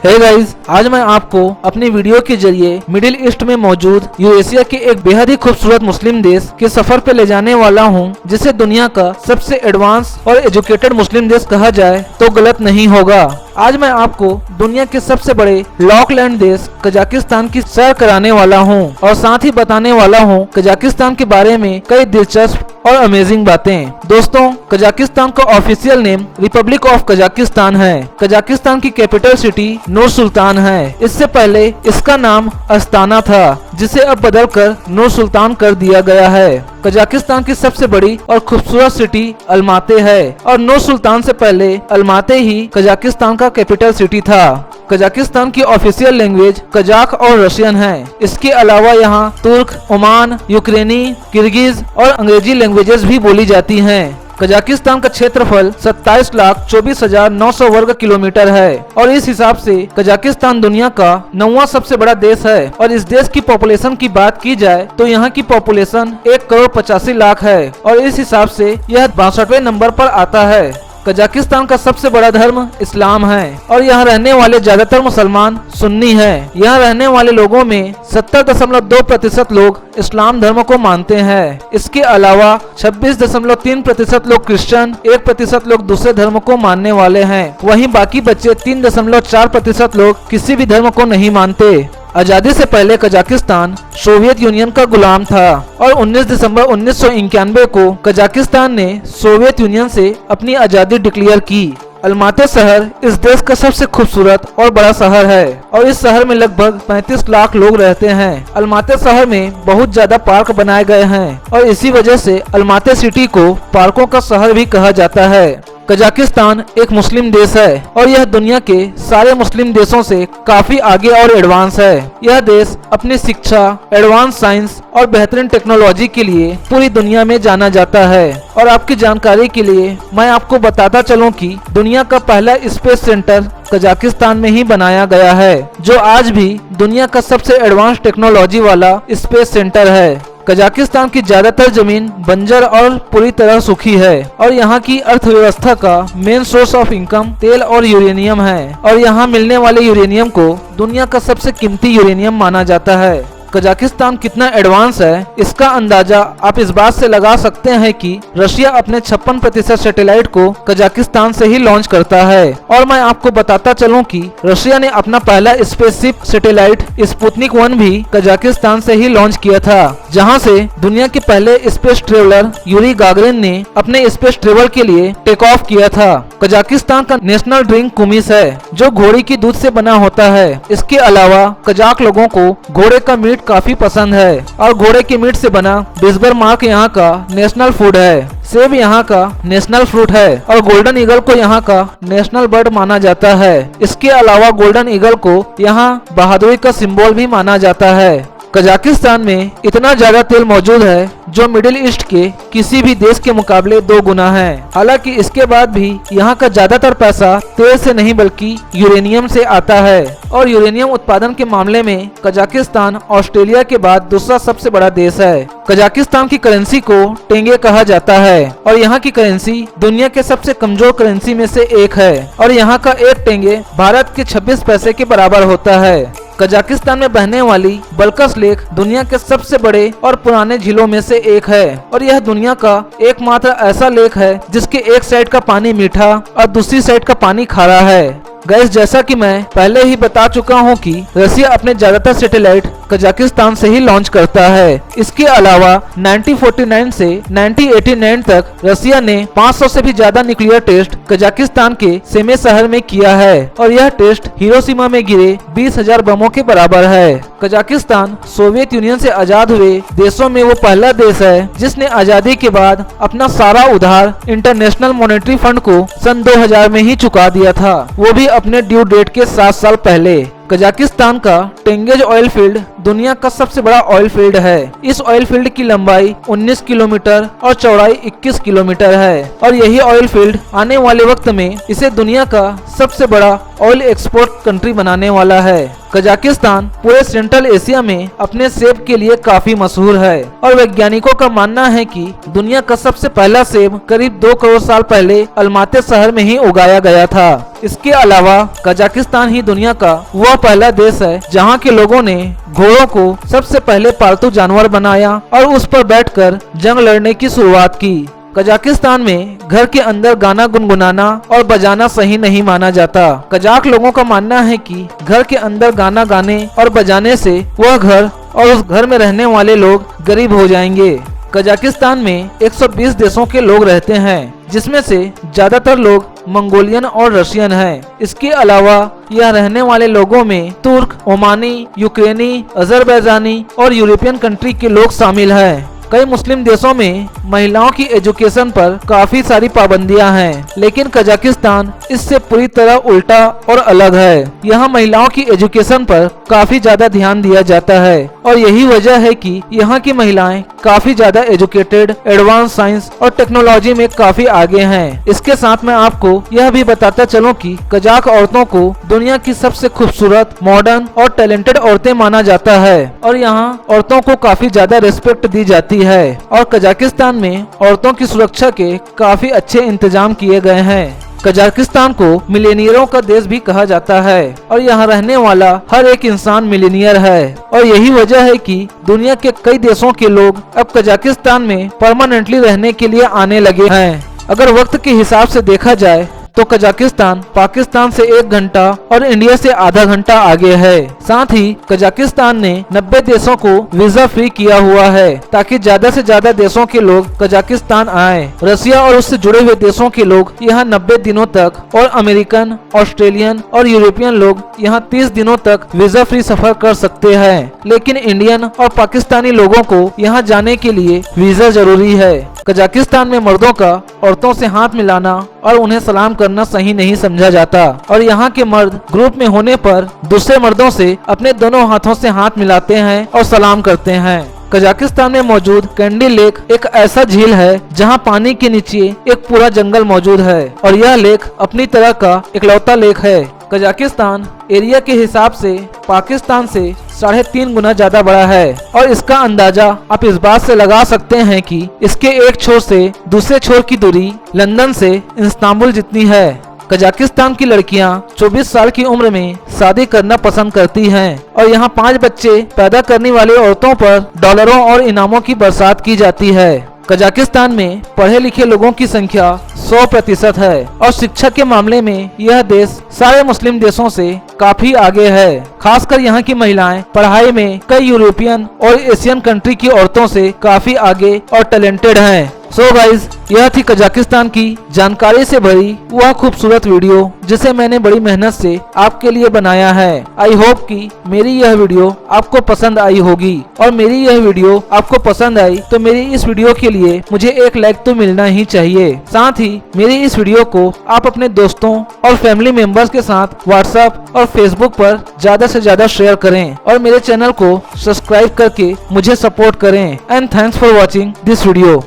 Hey guys, आज मैं आपको अपनी वीडियो के जरिए मिडिल ईस्ट में मौजूद यूरेशिया के एक बेहद ही खूबसूरत मुस्लिम देश के सफर पे ले जाने वाला हूँ, जिसे दुनिया का सबसे एडवांस और एजुकेटेड मुस्लिम देश कहा जाए तो गलत नहीं होगा। आज मैं आपको दुनिया के सबसे बड़े लॉकलैंड देश कजाकिस्तान की सैर कराने वाला हूँ और साथ ही बताने वाला हूँ कजाकिस्तान के बारे में कई दिलचस्प और अमेजिंग बातें। दोस्तों, कजाकिस्तान का official name Republic of Kazakhstan है। कजाकिस्तान की कैपिटल सिटी नूर सुल्तान है। इससे पहले इसका नाम अस्ताना था, जिसे अब बदलकर नूर सुल्तान कर दिया गया है। कजाकिस्तान की सबसे बड़ी और खूबसूरत सिटी अलमाते है और नूर सुल्तान से पहले अलमाते ही कजाकिस्तान का कैपिटल सिटी था। कजाकिस्तान की ऑफिशियल लैंग्वेज कजाक और रशियन है। इसके अलावा यहाँ तुर्क, ओमान, यूक्रेनी, किर्गिज और अंग्रेजी लैंग्वेजेस भी बोली जाती हैं। कजाकिस्तान का क्षेत्रफल 27,24,900 वर्ग किलोमीटर है और इस हिसाब से कजाकिस्तान दुनिया का 9वां सबसे बड़ा देश है। और इस देश की पॉपुलेशन की बात की जाए तो यहाँ की पॉपुलेशन 1,85,00,000 है और इस हिसाब से यह 62वें नंबर पर आता है। कजाकिस्तान का सबसे बड़ा धर्म इस्लाम है और यहाँ रहने वाले ज्यादातर मुसलमान सुन्नी हैं। यहाँ रहने वाले लोगों में 70.2% लोग इस्लाम धर्म को मानते हैं। इसके अलावा 26.3% लोग क्रिश्चियन, 1% लोग दूसरे धर्म को मानने वाले हैं। वहीं बाकी बचे 3.4% लोग किसी भी धर्म को नहीं मानते। आजादी से पहले कजाकिस्तान सोवियत यूनियन का गुलाम था और 19 दिसंबर 1991 को कजाकिस्तान ने सोवियत यूनियन से अपनी आजादी डिक्लेयर की। अलमाते शहर इस देश का सबसे खूबसूरत और बड़ा शहर है और इस शहर में लगभग 35 लाख लोग रहते हैं। अलमाते शहर में बहुत ज्यादा पार्क बनाए गए हैं और इसी वजह से अलमाते सिटी को पार्कों का शहर भी कहा जाता है। कजाकिस्तान एक मुस्लिम देश है और यह दुनिया के सारे मुस्लिम देशों से काफी आगे और एडवांस है। यह देश अपनी शिक्षा, एडवांस साइंस और बेहतरीन टेक्नोलॉजी के लिए पूरी दुनिया में जाना जाता है। और आपकी जानकारी के लिए मैं आपको बताता चलूं कि दुनिया का पहला स्पेस सेंटर कजाकिस्तान में ही बनाया गया है, जो आज भी दुनिया का सबसे एडवांस टेक्नोलॉजी वाला स्पेस सेंटर है। कजाकिस्तान की ज्यादातर जमीन बंजर और पूरी तरह सूखी है और यहाँ की अर्थव्यवस्था का मेन सोर्स ऑफ इनकम तेल और यूरेनियम है और यहाँ मिलने वाले यूरेनियम को दुनिया का सबसे कीमती यूरेनियम माना जाता है। कजाकिस्तान कितना एडवांस है, इसका अंदाजा आप इस बात से लगा सकते हैं कि रशिया अपने 56% सैटेलाइट को कजाकिस्तान से ही लॉन्च करता है। और मैं आपको बताता चलूं कि रशिया ने अपना पहला स्पेसशिप सैटेलाइट स्पुतनिक 1 भी कजाकिस्तान से ही लॉन्च किया था, जहां से दुनिया के पहले स्पेस ट्रेवलर यूरी गागरिन ने अपने स्पेस ट्रेवल के लिए टेक ऑफ किया था। कजाकिस्तान का नेशनल ड्रिंक कुमिस है, जो घोड़े की दूध से बना होता है। इसके अलावा कजाक लोगों को घोड़े का मीट काफी पसंद है और घोड़े के मीट से बना बिस्बर मार्क यहाँ का नेशनल फूड है। सेब यहाँ का नेशनल फ्रूट है और गोल्डन ईगल को यहाँ का नेशनल बर्ड माना जाता है। इसके अलावा गोल्डन ईगल को यहाँ बहादुरी का सिंबल भी माना जाता है। कजाकिस्तान में इतना ज्यादा तेल मौजूद है जो मिडिल ईस्ट के किसी भी देश के मुकाबले 2 गुना है। हालांकि इसके बाद भी यहाँ का ज्यादातर पैसा तेल से नहीं बल्कि यूरेनियम से आता है और यूरेनियम उत्पादन के मामले में कजाकिस्तान ऑस्ट्रेलिया के बाद दूसरा सबसे बड़ा देश है। कजाकिस्तान की करेंसी को टेंगे कहा जाता है और यहाँ की करेंसी दुनिया के सबसे कमजोर करेंसी में से एक है और यहाँ का एक टेंगे भारत के 26 पैसे के बराबर होता है। कजाकिस्तान में बहने वाली बल्कस लेक दुनिया के सबसे बड़े और पुराने झीलों में से एक है और यह दुनिया का एकमात्र ऐसा लेक है जिसके एक साइड का पानी मीठा और दूसरी साइड का पानी खारा है। गैस, जैसा कि मैं पहले ही बता चुका हूं कि रसिया अपने ज्यादातर सैटेलाइट कजाकिस्तान से ही लॉन्च करता है। इसके अलावा 1949 से 1989 तक रसिया ने 500 से भी ज्यादा न्यूक्लियर टेस्ट कजाकिस्तान के सेमे शहर में किया है और यह टेस्ट हिरोशिमा में गिरे 20,000 बमों के बराबर है। कजाकिस्तान सोवियत यूनियन से आजाद हुए देशों में वो पहला देश है जिसने आजादी के बाद अपना सारा उधार इंटरनेशनल मॉनेटरी फंड को सन 2000 में ही चुका दिया था, वो भी अपने ड्यू डेट के 7 साल पहले। कजाकिस्तान का टेंगेज ऑयल फील्ड दुनिया का सबसे बड़ा ऑयल फील्ड है। इस ऑयल फील्ड की लंबाई 19 किलोमीटर और चौड़ाई 21 किलोमीटर है और यही ऑयल फील्ड आने वाले वक्त में इसे दुनिया का सबसे बड़ा ऑयल एक्सपोर्ट कंट्री बनाने वाला है। कजाकिस्तान पूरे सेंट्रल एशिया में अपने सेब के लिए काफी मशहूर है और वैज्ञानिकों का मानना है कि दुनिया का सबसे पहला सेब करीब 2 करोड़ साल पहले अलमाते शहर में ही उगाया गया था। इसके अलावा कजाकिस्तान ही दुनिया का वह पहला देश है जहां के लोगों ने घोड़ों को सबसे पहले पालतू जानवर बनाया और उस पर बैठकर जंग लड़ने की शुरुआत की। कजाकिस्तान में घर के अंदर गाना गुनगुनाना और बजाना सही नहीं माना जाता। कजाक लोगों का मानना है कि घर के अंदर गाना गाने और बजाने से वह घर और उस घर में रहने वाले लोग गरीब हो जाएंगे। कजाकिस्तान में 120 देशों के लोग रहते हैं, जिसमें से ज्यादातर लोग मंगोलियन और रशियन हैं। इसके अलावा यह रहने वाले लोगों में तुर्क, ओमानी, यूक्रेनी, अजरबैजानी और यूरोपियन कंट्री के लोग शामिल हैं। कई मुस्लिम देशों में महिलाओं की एजुकेशन पर काफी सारी पाबंदियां हैं, लेकिन कजाकिस्तान इससे पूरी तरह उल्टा और अलग है। यहाँ महिलाओं की एजुकेशन पर काफी ज्यादा ध्यान दिया जाता है और यही वजह है कि यहाँ की महिलाएं काफी ज्यादा एजुकेटेड, एडवांस साइंस और टेक्नोलॉजी में काफी आगे हैं। इसके साथ मैं आपको यह भी बताता चलूं कि कजाक औरतों को दुनिया की सबसे खूबसूरत, मॉडर्न और टैलेंटेड औरतें माना जाता है और यहाँ औरतों को काफी ज्यादा रिस्पेक्ट दी जाती है और कजाकिस्तान में औरतों की सुरक्षा के काफी अच्छे इंतजाम किए गए हैं। कजाकिस्तान को मिलेनियरों का देश भी कहा जाता है और यहाँ रहने वाला हर एक इंसान मिलेनियर है और यही वजह है कि दुनिया के कई देशों के लोग अब कजाकिस्तान में परमानेंटली रहने के लिए आने लगे हैं। अगर वक्त के हिसाब से देखा जाए तो कजाकिस्तान पाकिस्तान से 1 घंटा और इंडिया से आधा घंटा आगे है। साथ ही कजाकिस्तान ने 90 देशों को वीजा फ्री किया हुआ है ताकि ज्यादा से ज्यादा देशों के लोग कजाकिस्तान आए। रसिया और उससे जुड़े हुए देशों के लोग यहाँ 90 दिनों तक और अमेरिकन, ऑस्ट्रेलियन और यूरोपियन लोग यहाँ 30 दिनों तक वीजा फ्री सफर कर सकते हैं, लेकिन इंडियन और पाकिस्तानी लोगों को यहाँ जाने के लिए वीजा जरूरी है। कजाकिस्तान में मर्दों का औरतों से हाथ मिलाना और उन्हें सलाम करना सही नहीं समझा जाता और यहाँ के मर्द ग्रुप में होने पर दूसरे मर्दों से अपने दोनों हाथों से हाथ मिलाते हैं और सलाम करते हैं। कजाकिस्तान में मौजूद कैंडी लेक एक ऐसा झील है जहां पानी के नीचे एक पूरा जंगल मौजूद है और यह लेक अपनी तरह का इकलौता लेक है। कजाकिस्तान एरिया के हिसाब से पाकिस्तान से 3.5 गुना ज्यादा बड़ा है और इसका अंदाजा आप इस बात से लगा सकते हैं कि इसके एक छोर से दूसरे छोर की दूरी लंदन से इस्तांबुल जितनी है। कजाकिस्तान की लड़कियां 24 साल की उम्र में शादी करना पसंद करती हैं और यहाँ 5 बच्चे पैदा करने वाली औरतों पर डॉलरों और इनामों की बरसात की जाती है। कजाकिस्तान में पढ़े लिखे लोगों की संख्या 100% है और शिक्षा के मामले में यह देश सारे मुस्लिम देशों से काफी आगे है। खासकर यहाँ की महिलाएं पढ़ाई में कई यूरोपियन और एशियन कंट्री की औरतों से काफी आगे और टैलेंटेड हैं। सो गाइज, यह थी कजाकिस्तान की जानकारी से भरी वह खूबसूरत वीडियो जिसे मैंने बड़ी मेहनत से आपके लिए बनाया है। आई होप कि मेरी यह वीडियो आपको पसंद आई होगी और मेरी यह वीडियो आपको पसंद आई तो मेरी इस वीडियो के लिए मुझे एक लाइक तो मिलना ही चाहिए। साथ ही मेरी इस वीडियो को आप अपने दोस्तों और फैमिली मेंबर्स के साथ व्हाट्सएप और फेसबुक पर ज्यादा से ज्यादा शेयर करें और मेरे चैनल को सब्सक्राइब करके मुझे सपोर्ट करें। And thanks for watching this video.